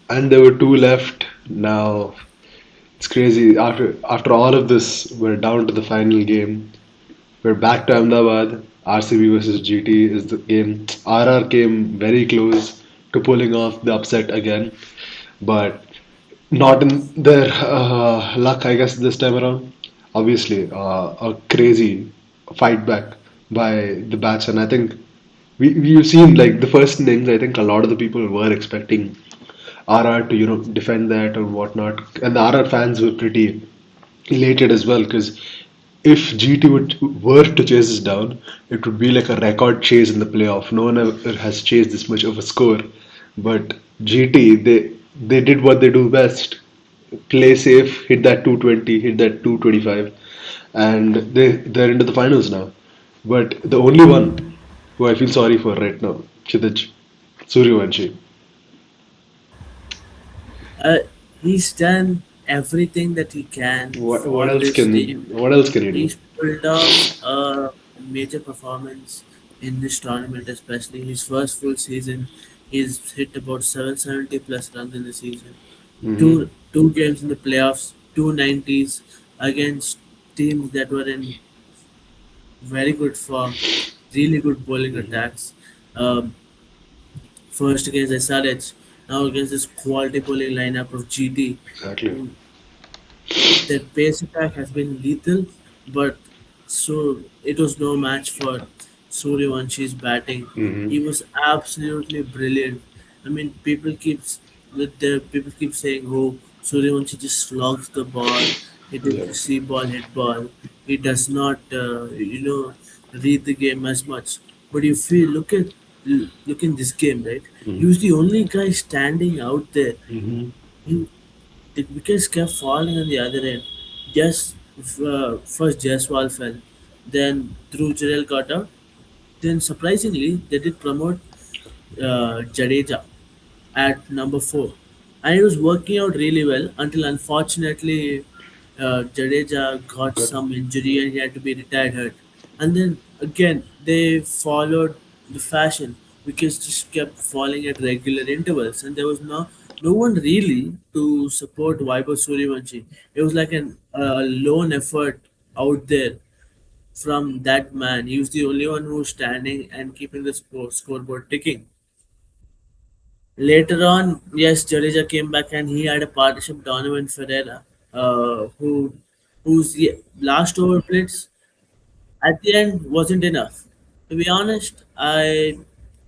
And there were two left. Now it's crazy. After all of this, we're down to the final game. We're back to Ahmedabad. RCB versus GT is the game. RR came very close to pulling off the upset again, but not in their luck, I guess, this time around. Obviously, a crazy fight back by the bats, and I think we've seen like the first innings. I think a lot of the people were expecting RR to defend that or whatnot, and the RR fans were pretty elated as well because if GT were to chase this down, it would be like a record chase in the playoff. No one ever has chased this much of a score, but GT they did what they do best: play safe, hit that 220, hit that 225, and they're into the finals now. But the only one who I feel sorry for right now, Chidich Suryavanshi. Uh, he's done everything that he can What for else this can team. what else can he do? He's pulled off a major performance in this tournament, especially his first full season. He's hit about 770 plus runs in the season. Hmm. Two games in the playoffs, two nineties against teams that were in very good form, really good bowling attacks. Um, First against SRH, now against this quality bowling lineup of GT. Exactly. Their pace attack has been lethal, but so it was no match for Suryavanshi's batting. Hmm. He was absolutely brilliant. I mean, people keep saying, "Oh, Suryavanshi just slogs the ball. It is Yeah. the see ball, hit ball. He does not, read the game as much." But if we look in this game, right? He was Hmm. the only guy standing out there. Hmm. He the wickets kept falling on the other end. First Jaiswal fell, then Dhruv Jurel got out. Then surprisingly, they did promote Jadeja at number 4. And it was working out really well until unfortunately Jadeja got Good. some injury and he had to be retired hurt. And then again, they followed the fashion. Wickets just kept falling at regular intervals, and there was no one really to support Vaibhav Suryavanshi. It was like a lone effort out there from that man. He was the only one who was standing and keeping the scoreboard ticking. Later on, yes, Jadeja came back and he had a partnership, Donovan Ferreira, whose last over blitz at the end wasn't enough. To be honest, I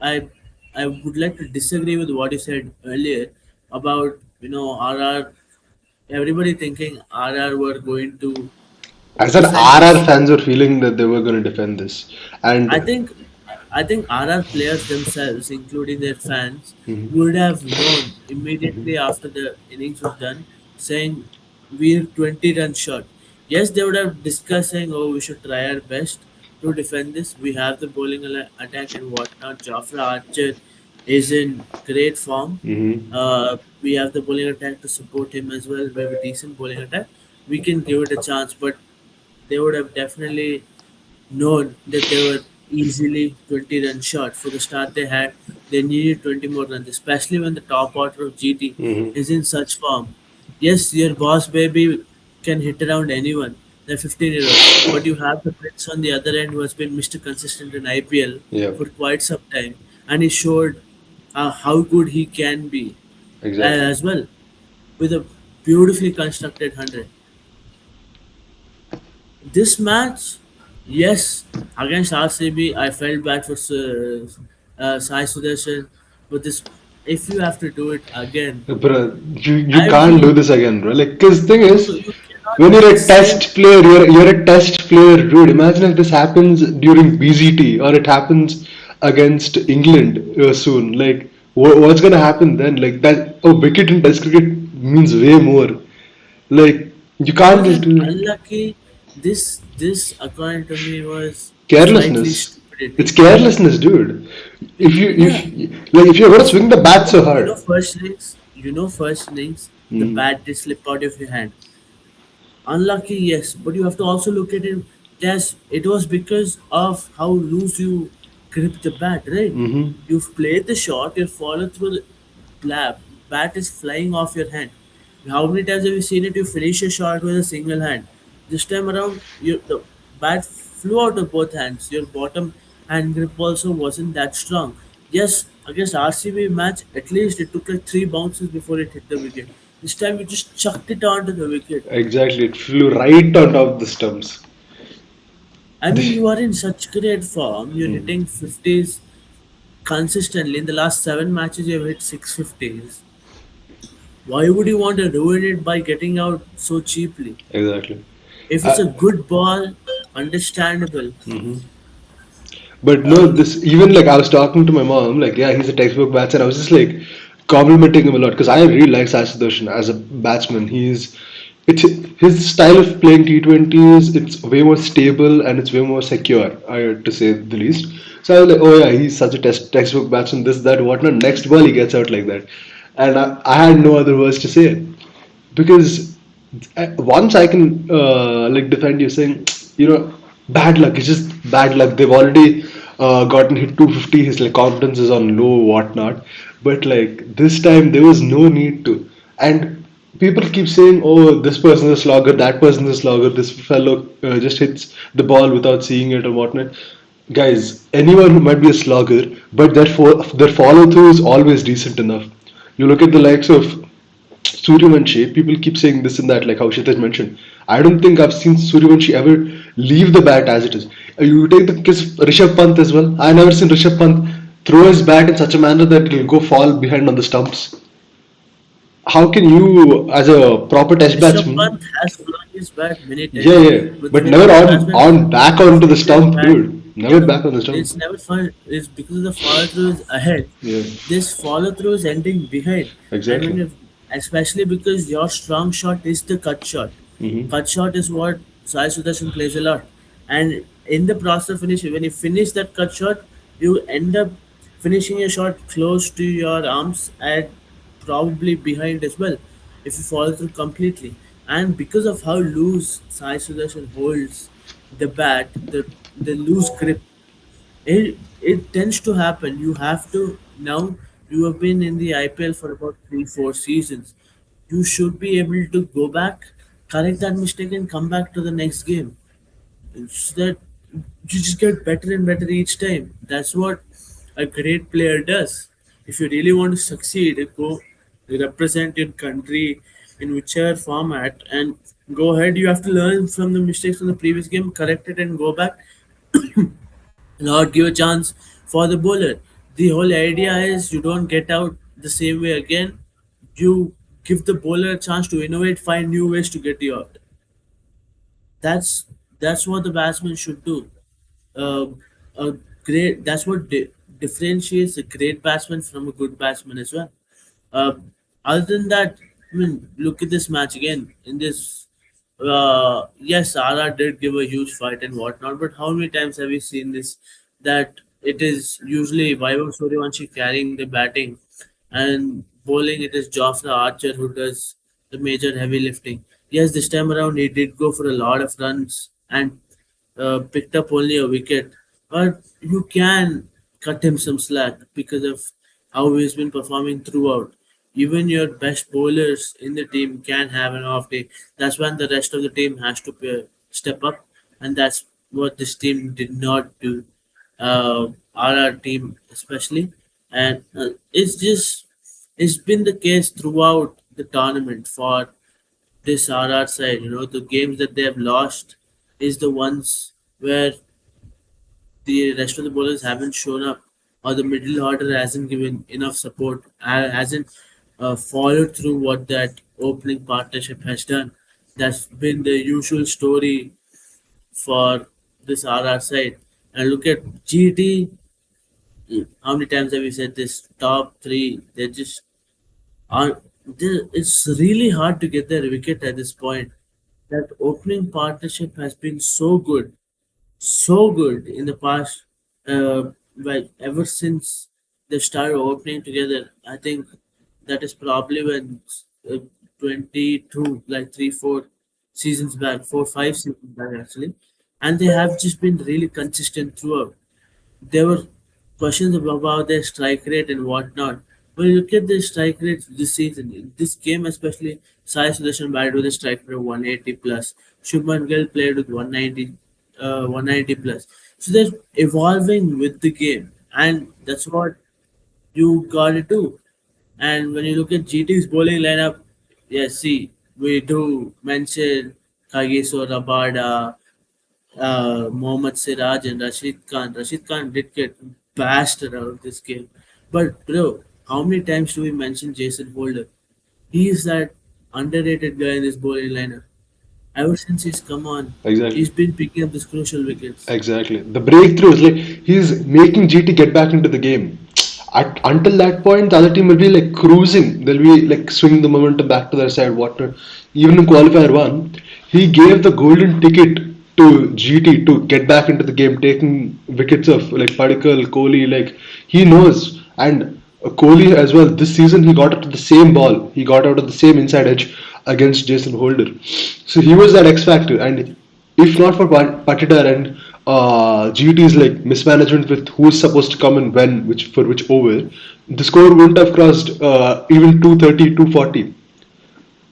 I would like to disagree with what you said earlier about RR. Everybody thinking RR were going to I said defend RR this. fans were feeling that they were going to defend this, I and think I think RR players themselves, including their fans, mhm, would have known immediately after the innings was done, saying we're 20 runs short. Yes, they would have discussed saying, "Oh, we should try our best to defend this. We have the bowling attack and whatnot. Jafra Archer is in great form. mhm, We have the bowling attack to support him as well. We have a decent bowling attack. We can give it a chance." But they would have definitely known that they were easily 20 runs short. For the start they had, they needed 20 more runs, especially when the top order of GT mhm, is in such form. Yes, your boss baby can hit around anyone, the 15-year-old, but you have the Prince on the other end who has been Mr. Consistent in IPL yeah, for quite some time, and he showed how good he can be exactly. as well with a beautifully constructed 100. This match, yes, against RCB, I felt bad for Sai Sudarshan, but this, if you have to do it again, Bro, you I can't do feel this again, bro. Like, cause thing is, you cannot when do you're the a same. test player, you're a test player, dude. Imagine if this happens during BZT or it happens against England soon. Like, what's gonna happen then? Like that, a wicket in test cricket means way more. Like, you It can't just wasn't do it. unlucky. This, according to me, was slightly Carelessness. It's stupidity. carelessness, dude. Yeah, If you're gonna because swing the bat so hard. first innings, the Mm. bat did slip out of your hand. Unlucky, yes, but you have to also look at it. Yes, it was because of how loose you grip the bat, right? Mm-hmm. You've played the shot, you followed through the blab. bat is flying off your hand. How many times have you seen it? You finish a shot with a single hand. This time around, the bat flew out of both hands. Your bottom hand grip also wasn't that strong. Yes, against RCB match, at least it took like three bounces before it hit the wicket. This time you just chucked it onto the wicket. Exactly, it flew right on top of the stumps. I mean, you are in such great form. You're Mhm. hitting 50s consistently. In the last seven matches, you've hit 650s. Why would you want to ruin it by getting out so cheaply? Exactly. If it's Uh, a good ball, understandable. mhm. But no, Um, this even like I was talking to my mom, like yeah, he's a textbook batsman. I was just like complimenting him a lot because I really like Sai Sudarshan as a batsman. It's his style of playing T20s. It's way more stable and it's way more secure, to say the least. So I was like, oh yeah, he's such a textbook batsman. This, that, whatnot. Next ball he gets out like that, and I had no other words to say because once I can like defend you saying bad luck. It's just bad luck. They've already gotten hit 250. His like confidence is on low, whatnot. But like this time there was no need to. And people keep saying, "Oh, this person is a slogger. That person is a slogger. This fellow just hits the ball without seeing it or whatnot." Guys, anyone who might be a slogger, but their follow through is always decent enough. You look at the likes of Suryavanshi, people keep saying this and that, like how Shitesh mentioned. I don't think I've seen Suryavanshi ever leave the bat as it is. You take the case of Rishabh Pant as well. I never seen Rishabh Pant throw his bat in such a manner that it will go fall behind on the stumps. How can you, as a proper test Rishabh batsman, Pant has flung his bat many yeah, times, yeah, but but when never the on batsman back onto the flings his stump, bat, dude. yeah, Never back on the stump. it's never fun. It's because the follow through is ahead. Yeah, This follow through is ending behind, and when exactly. you, especially because your strong shot is the cut shot. Hmm. Cut shot is what Sai Sudarshan plays a lot, and in the process of finishing, when you finish that cut shot, you end up finishing a shot close to your arms and probably behind as well if you follow through completely. And because of how loose Sai Sudarshan holds the bat, the loose grip, it tends to happen. You have to now. You have been in the IPL for about 3 4 seasons. You should be able to go back, correct that mistake, and come back to the next game. It's that you just get better and better each time. That's what a great player does. If you really want to succeed, go represent your country in whichever format and go ahead. You have to learn from the mistakes from the previous game, correct it, and go back. Not give a chance for the bowler. The whole idea is you don't get out the same way again. You give the bowler a chance to innovate, find new ways to get you out. That's that's what the batsman should do. Uh, a great that's what differentiates a great batsman from a good batsman as well. Uh, Other than that, I mean, look at this match again. In this, yes, Sara did give a huge fight and whatnot, but how many times have we seen this? That it is usually Vaibhav Suryavanshi carrying the batting, and bowling it is Jofra Archer who does the major heavy lifting. Yes, this time around he did go for a lot of runs and picked up only a wicket, but you can cut him some slack because of how he's been performing throughout. Even your best bowlers in the team can have an off day. That's when the rest of the team has to step up, and that's what this team did not do. Our team especially, and it's been the case throughout the tournament for this RR side. You know, the games that they have lost is the ones where the rest of the bowlers haven't shown up, or the middle order hasn't given enough support, hasn't followed through what that opening partnership has done. That's been the usual story for this RR side. And look at GT. How many times have we said this? Top three, they just aren't. It's really hard to get their wicket at this point. That opening partnership has been so good in the past. Well, ever since they started opening together, I think that is probably when 22, like 3 4 seasons back, 4 5 seasons back actually, and they have just been really consistent throughout. There were questions about their strike rate and whatnot, When you look at the strike rates this season, in this game especially, Sai Sudarshan batted with a strike rate of 180 plus. Shubman Gill played with 190 plus. So they're evolving with the game, and that's what you gotta do. And when you look at GT's bowling lineup, yes, see, we do mention Kagiso Rabada, Mohammad Siraj, and Rashid Khan. Rashid Khan did get bashed around this game. But, bro, how many times do we mention Jason Holder? He is that underrated guy in this bowling lineup. Ever since he's come on, Exactly. he's been picking up these crucial wickets. Exactly. The breakthrough is like he's making GT get back into the game. Until that point, the other team will be like cruising. They'll be like swinging the momentum back to their side. What? Even in qualifier one, he gave the golden ticket to GT to get back into the game, taking wickets of like Padikkal, Kohli. Like he knows, and Kohli as well. This season, he got up to the same ball. He got out of the same inside edge against Jason Holder. So he was that X factor, and if not for Patidar and GT's like mismanagement with who's supposed to come and when, which for which over, the score wouldn't have crossed even 230, 240.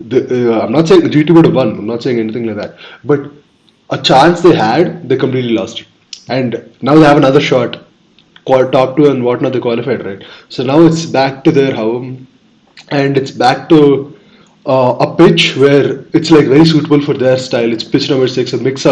I'm not saying GT would have won. I'm not saying anything like that. But a chance they had, they completely lost. And now they have another shot, top two and whatnot. They qualified, right? So now it's back to their home, and it's back to a pitch where it's like very suitable for their style. It's pitch number six, a mix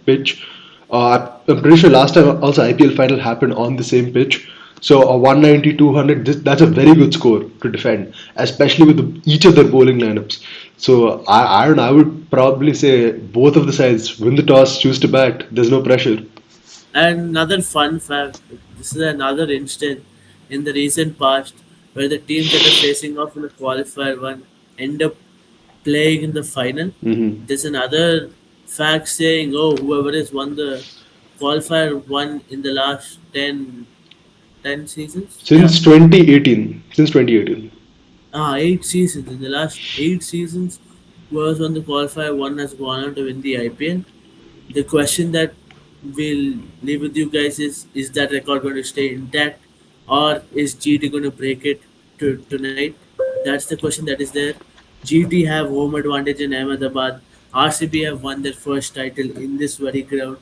pitch. I'm pretty sure last time also IPL final happened on the same pitch. So a 190, 200, that's a very good score to defend, especially with each of their bowling lineups. So I don't know, I would probably say both of the sides win the toss, choose to bat. There's no pressure. And another fun fact, this is another instant in the recent past where the teams that are facing off in the qualifier one end up playing in the final. Hmm. There's another fact saying, oh, whoever has won the qualifier won in the last 10 seasons. Yeah, Since 2018. Since 2018. 8 seasons. In the last 8 seasons, whoever's won the qualifier one has gone on to win the IPL. The question that we'll leave with you guys is that record going to stay intact or is GT going to break it tonight? That's the question that is there. GT have home advantage in Ahmedabad. RCB have won their first title in this very ground.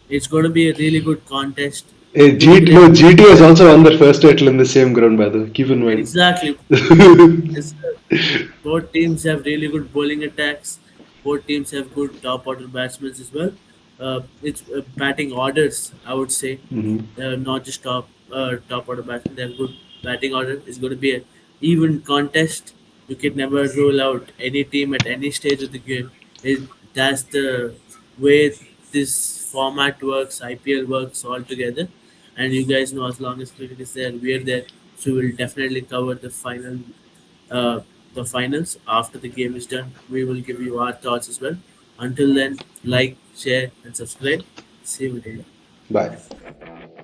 It's going to be a really good contest. We'll be No, able to GT has also won their first title in the same ground, by the way. Keep in mind. exactly. Yes, sir. Both teams have really good bowling attacks. Both teams have good top order batsmen as well. It's batting orders, I would say, Mhm. not just top order batsmen. They have good batting order. It's going to be an even contest. You can never rule out any team at any stage of the game. That's the way this format works. IPL works all together, and you guys know as long as cricket is there, we're there. So we'll definitely cover uh, the finals after the game is done. We will give you our thoughts as well. Until then, like, share, and subscribe. See you later. Bye.